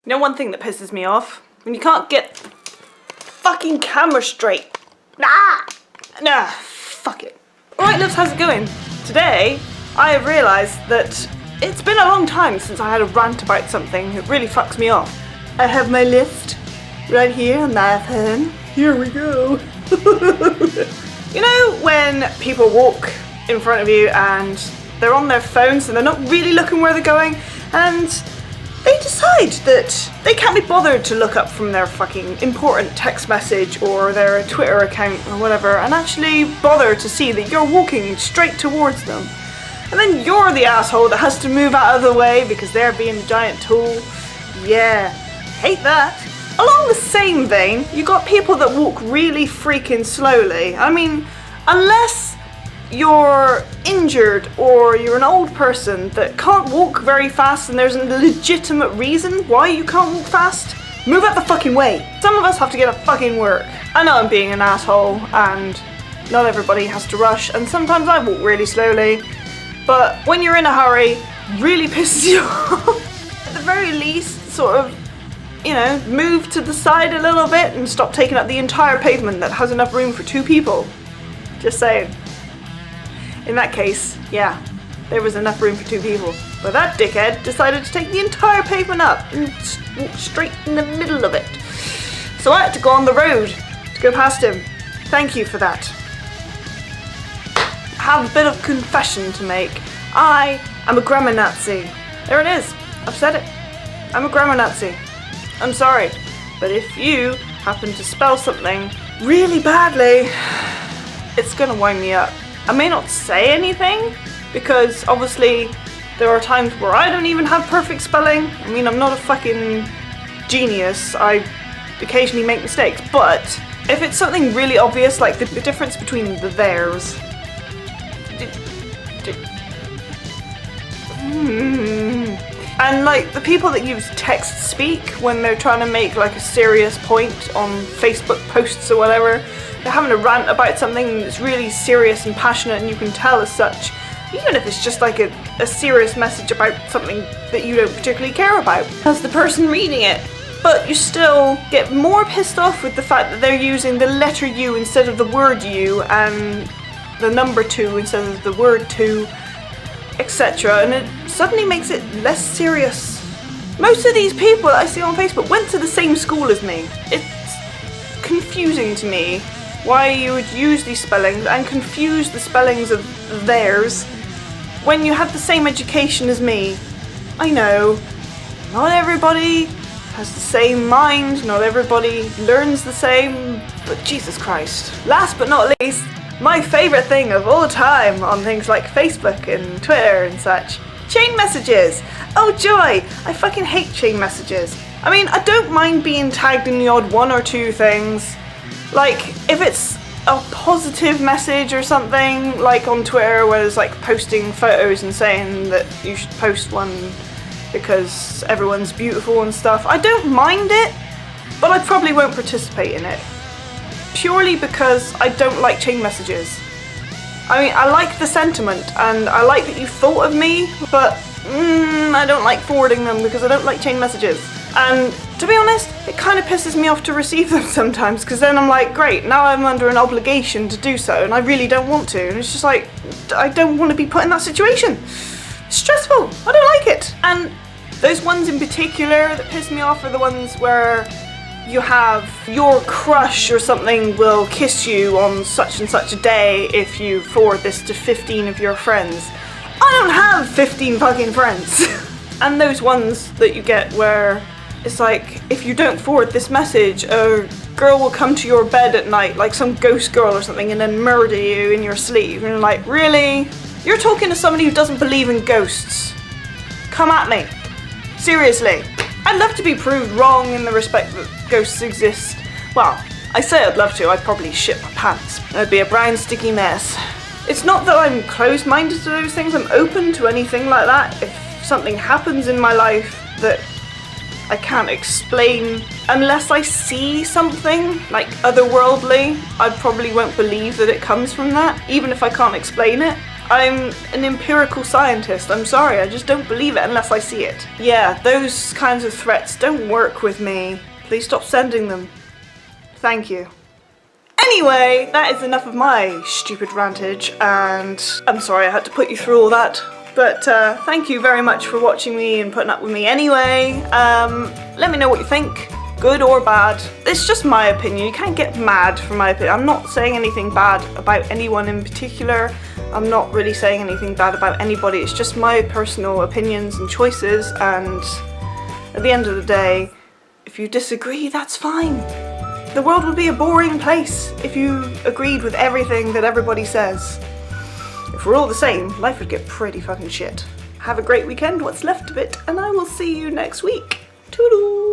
You know one thing that pisses me off? When you can't get the fucking camera straight. Nah, fuck it. Alright, loves, how's it going? Today, I have realised that it's been a long time since I had a rant about something that really fucks me off. I have my list right here on my phone. Here we go. You know when people walk in front of you and they're on their phones and they're not really looking where they're going, and they decide that they can't be bothered to look up from their fucking important text message or their Twitter account or whatever and actually bother to see that you're walking straight towards them. And then you're the asshole that has to move out of the way because they're being a giant tool. Yeah, hate that. Along the same vein, you got people that walk really freaking slowly. I mean, unless you're injured or you're an old person that can't walk very fast and there's a legitimate reason why you can't walk fast, move out the fucking way. Some of us have to get a fucking work. I know I'm being an asshole and not everybody has to rush, and sometimes I walk really slowly, but when you're in a hurry, really pisses you off. At the very least, sort of, you know, move to the side a little bit and stop taking up the entire pavement that has enough room for two people. Just saying. In that case, yeah, there was enough room for two people. But that dickhead decided to take the entire pavement up and walk straight in the middle of it. So I had to go on the road to go past him. Thank you for that. I have a bit of confession to make. I am a grammar Nazi. There it is. I've said it. I'm a grammar Nazi. I'm sorry, but if you happen to spell something really badly, it's gonna wind me up. I may not say anything, because obviously there are times where I don't even have perfect spelling. I mean, I'm not a fucking genius. I occasionally make mistakes, but if it's something really obvious, like the difference between the theirs, and like the people that use text speak when they're trying to make like a serious point on Facebook posts or whatever, they're having a rant about something that's really serious and passionate, and you can tell as such, even if it's just like a serious message about something that you don't particularly care about as the person reading it. But you still get more pissed off with the fact that they're using the letter U instead of the word U and the number 2 instead of the word 2, etc. And it suddenly makes it less serious. Most of these people that I see on Facebook went to the same school as me. It's confusing to me why you would use these spellings and confuse the spellings of theirs when you have the same education as me. I know, not everybody has the same mind, not everybody learns the same, but Jesus Christ. Last but not least, my favourite thing of all time on things like Facebook and Twitter and such, chain messages. Oh joy, I fucking hate chain messages. I mean, I don't mind being tagged in the odd one or two things. Like, if it's a positive message or something, like on Twitter where there's like posting photos and saying that you should post one because everyone's beautiful and stuff, I don't mind it, but I probably won't participate in it. Purely because I don't like chain messages. I mean, I like the sentiment and I like that you thought of me, but I don't like forwarding them because I don't like chain messages. And to be honest, it kind of pisses me off to receive them sometimes, because then I'm like, great, now I'm under an obligation to do so and I really don't want to. And it's just like, I don't want to be put in that situation. It's stressful, I don't like it. And those ones in particular that piss me off are the ones where you have your crush or something will kiss you on such and such a day if you forward this to 15 of your friends. I don't have 15 fucking friends. And those ones that you get where it's like, if you don't forward this message, a girl will come to your bed at night, like some ghost girl or something, and then murder you in your sleep. And you're like, really? You're talking to somebody who doesn't believe in ghosts. Come at me. Seriously. I'd love to be proved wrong in the respect that ghosts exist. Well, I say I'd love to, I'd probably shit my pants. It'd be a brown sticky mess. It's not that I'm closed-minded to those things, I'm open to anything like that. If something happens in my life that I can't explain, unless I see something like otherworldly, I probably won't believe that it comes from that, even if I can't explain it. I'm an empirical scientist. I'm sorry, I just don't believe it unless I see it. Yeah, those kinds of threats don't work with me. Please stop sending them. Thank you. Anyway, that is enough of my stupid rantage, and I'm sorry I had to put you through all that. But thank you very much for watching me and putting up with me anyway. Let me know what you think, good or bad. It's just my opinion. You can't get mad for my opinion. I'm not saying anything bad about anyone in particular. I'm not really saying anything bad about anybody. It's just my personal opinions and choices, and at the end of the day, if you disagree, that's fine. The world would be a boring place if you agreed with everything that everybody says. If we're all the same, life would get pretty fucking shit. Have a great weekend, what's left of it, and I will see you next week. Toodle!